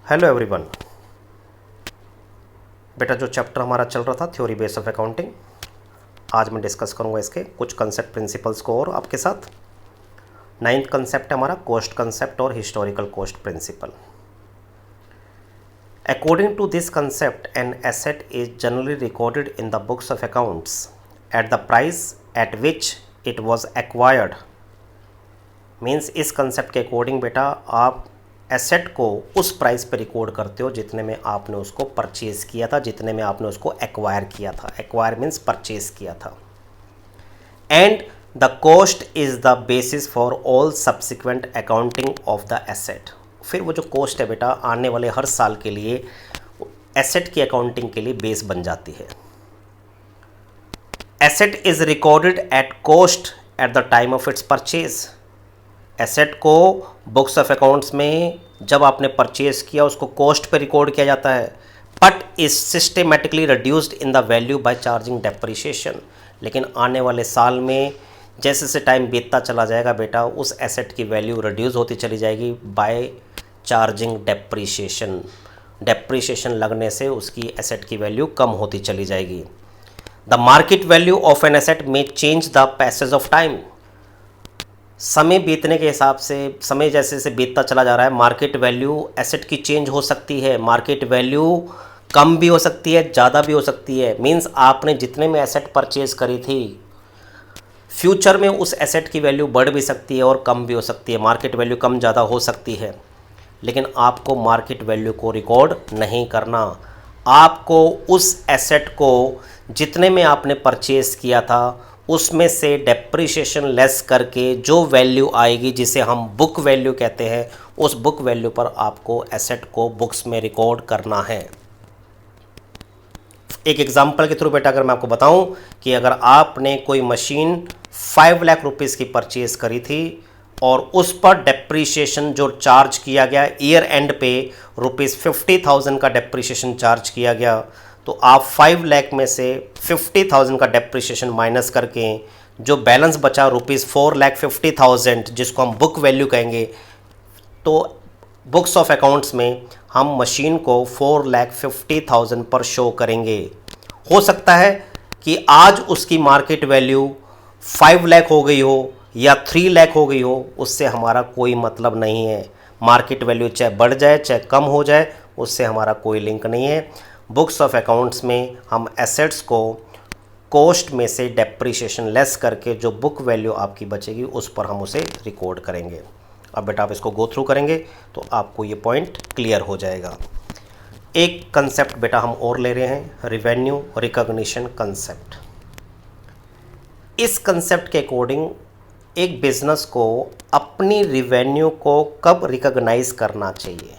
Hello everyone. बेटा जो chapter हमारा चल रहा था थ्योरी बेस ऑफ अकाउंटिंग, आज मैं डिस्कस करूंगा इसके कुछ कंसेप्ट प्रिंसिपल्स को और आपके साथ। 9th कंसेप्ट है हमारा कॉस्ट कंसेप्ट और historical cost principle. According to this concept an asset is generally recorded in the books of accounts at the price at which it was acquired. Means इस concept के according बेटा आप asset को उस price पे record करते हो जितने में आपने उसको परचेज़ किया था, जितने में आपने उसको एक्वायर किया था। एक्वायर मीन्स परचेज़ किया था। And the cost is the basis for all subsequent accounting of the asset. फिर वो जो कॉस्ट है बेटा आने वाले हर साल के लिए एसेट की अकाउंटिंग के लिए बेस बन जाती है। Asset is recorded at cost at the time of its purchase. Asset को बुक्स ऑफ अकाउंट्स में जब आपने परचेज किया उसको कॉस्ट पे रिकॉर्ड किया जाता है, but is systematically reduced in the value by charging depreciation. लेकिन आने वाले साल में जैसे जैसे टाइम बीतता चला जाएगा बेटा उस एसेट की वैल्यू रिड्यूस होती चली जाएगी बाय चार्जिंग डेप्रिसिएशन। डेप्रिसिएशन लगने से उसकी एसेट की वैल्यू कम होती चली जाएगी। The market value of an asset में change the passage of time. समय बीतने के हिसाब से, समय जैसे जैसे बीतता चला जा रहा है, मार्केट वैल्यू एसेट की चेंज हो सकती है। मार्केट वैल्यू कम भी हो सकती है, ज़्यादा भी हो सकती है। मींस आपने जितने में एसेट परचेज करी थी फ्यूचर में उस एसेट की वैल्यू बढ़ भी सकती है और कम भी हो सकती है। मार्केट वैल्यू कम ज़्यादा हो सकती है, लेकिन आपको मार्केट वैल्यू को रिकॉर्ड नहीं करना। आपको उस एसेट को जितने में आपने परचेज किया था उसमें से डेप्रिसिएशन लेस करके जो वैल्यू आएगी जिसे हम बुक वैल्यू कहते हैं, उस बुक वैल्यू पर आपको एसेट को बुक्स में रिकॉर्ड करना है। एक एग्जांपल के थ्रू बेटा अगर मैं आपको बताऊं कि अगर आपने कोई मशीन 5 लाख रुपीस की परचेज करी थी और उस पर डेप्रिसिएशन जो चार्ज किया गया ईयर एंड पे ₹50,000 का डेप्रिसिएशन चार्ज किया गया, तो आप 5 लाख में से 50,000 का डेप्रिसिएशन माइनस करके जो बैलेंस बचा ₹4,50,000 जिसको हम बुक वैल्यू कहेंगे, तो बुक्स ऑफ अकाउंट्स में हम मशीन को 4,50,000 पर शो करेंगे। हो सकता है कि आज उसकी मार्केट वैल्यू 5 लाख हो गई हो या 3 लाख हो गई हो, उससे हमारा कोई मतलब नहीं है। मार्केट वैल्यू चाहे बढ़ जाए चाहे कम हो जाए, उससे हमारा कोई लिंक नहीं है। बुक्स ऑफ अकाउंट्स में हम एसेट्स को कॉस्ट में से डेप्रिसिएशन लेस करके जो बुक वैल्यू आपकी बचेगी उस पर हम उसे रिकॉर्ड करेंगे। अब बेटा आप इसको गो थ्रू करेंगे तो आपको ये पॉइंट क्लियर हो जाएगा। एक कंसेप्ट बेटा हम और ले रहे हैं, रिवेन्यू रिकॉग्निशन कंसेप्ट। इस कंसेप्ट के अकॉर्डिंग एक बिजनेस को अपनी रिवेन्यू को कब रिकॉग्नाइज करना चाहिए,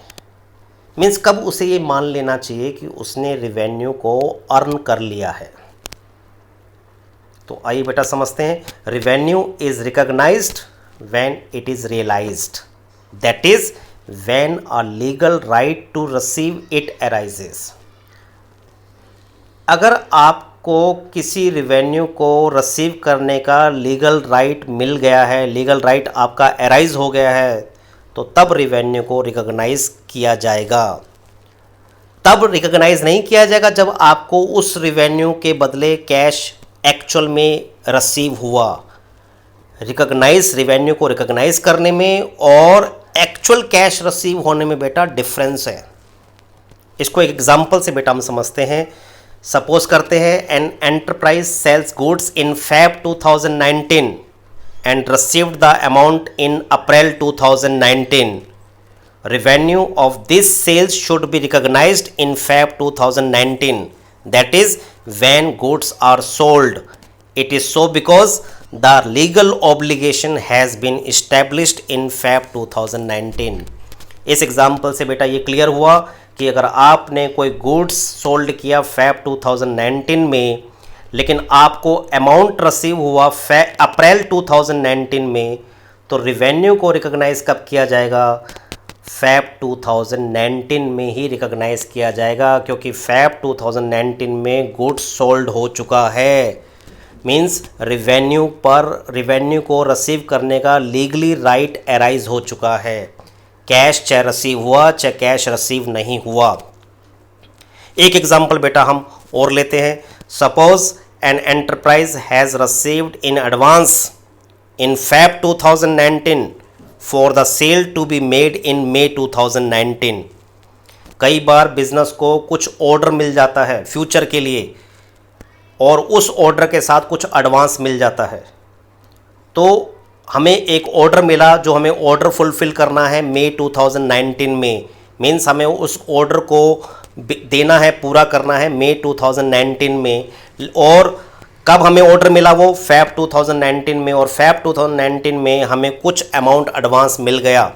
मीन्स कब उसे ये मान लेना चाहिए कि उसने रिवेन्यू को अर्न कर लिया है। तो आइए बेटा समझते हैं। Revenue is recognised when it is realised, that is when a legal right to receive it arises. अगर आपको किसी रिवेन्यू को रिसीव करने का लीगल राइट मिल गया है, लीगल राइट आपका अराइज हो गया है, तो तब रिवेन्यू को रिकॉग्नाइज किया जाएगा। तब रिकॉग्नाइज नहीं किया जाएगा जब आपको उस रिवेन्यू के बदले कैश एक्चुअल में रिसीव हुआ। रिवेन्यू को रिकॉग्नाइज करने में और एक्चुअल कैश रिसीव होने में बेटा डिफरेंस है। इसको एक एग्जांपल से बेटा हम समझते हैं। सपोज करते हैं an enterprise sells goods in Feb 2019 and received the amount in April 2019. Revenue of this sales should be recognized in Feb 2019. That is when goods are sold. It is so because the legal obligation has been established in Feb 2019. इस example से बेटा ये clear हुआ कि अगर आपने कोई goods sold किया Feb 2019 में, लेकिन आपको अमाउंट रिसीव हुआ अप्रैल 2019 में, तो रिवेन्यू को रिकॉग्नाइज कब किया जाएगा? Feb 2019 में ही रिकॉग्नाइज किया जाएगा, क्योंकि Feb 2019 में गुड्स सोल्ड हो चुका है। मींस रिवेन्यू को रिसीव करने का लीगली राइट अराइज हो चुका है। कैश चाहे रिसीव हुआ चाहे कैश रिसीव नहीं हुआ। एक एग्जाम्पल बेटा हम और लेते हैं। Suppose an enterprise has received in advance in Feb 2019 for the sale to be made in May 2019। कई बार बिजनेस को कुछ ऑर्डर मिल जाता है फ्यूचर के लिए और उस ऑर्डर के साथ कुछ एडवांस मिल जाता है। तो हमें एक ऑर्डर मिला जो हमें ऑर्डर फुलफ़िल करना है May 2019 में, मीन्स हमें उस ऑर्डर को देना है, पूरा करना है May 2019 में। और कब हमें ऑर्डर मिला वो Feb 2019 में, और Feb 2019 में हमें कुछ अमाउंट एडवांस मिल गया।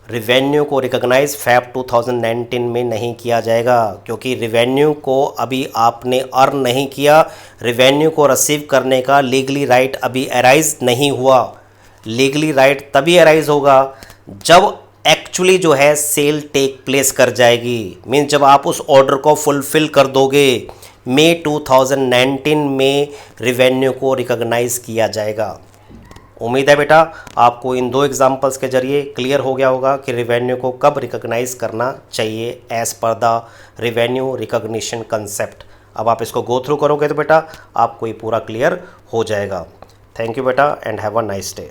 रिवेन्यू को रिकॉग्नाइज Feb 2019 में नहीं किया जाएगा क्योंकि रिवेन्यू को अभी आपने अर्न नहीं किया। रिवेन्यू को रिसीव करने का लीगली राइट अभी अराइज नहीं हुआ। लीगली राइट तभी अराइज होगा जब एक्चुअली जो है सेल टेक प्लेस कर जाएगी, मीन्स जब आप उस ऑर्डर को फुलफ़िल कर दोगे May 2019 में रिवेन्यू को रिकॉग्नाइज किया जाएगा। उम्मीद है बेटा आपको इन दो एग्जाम्पल्स के जरिए क्लियर हो गया होगा कि रिवेन्यू को कब रिकॉग्नाइज करना चाहिए as per the revenue recognition concept. अब आप इसको गो थ्रू करोगे तो बेटा आपको ये पूरा क्लियर हो जाएगा। थैंक यू बेटा and have a nice day.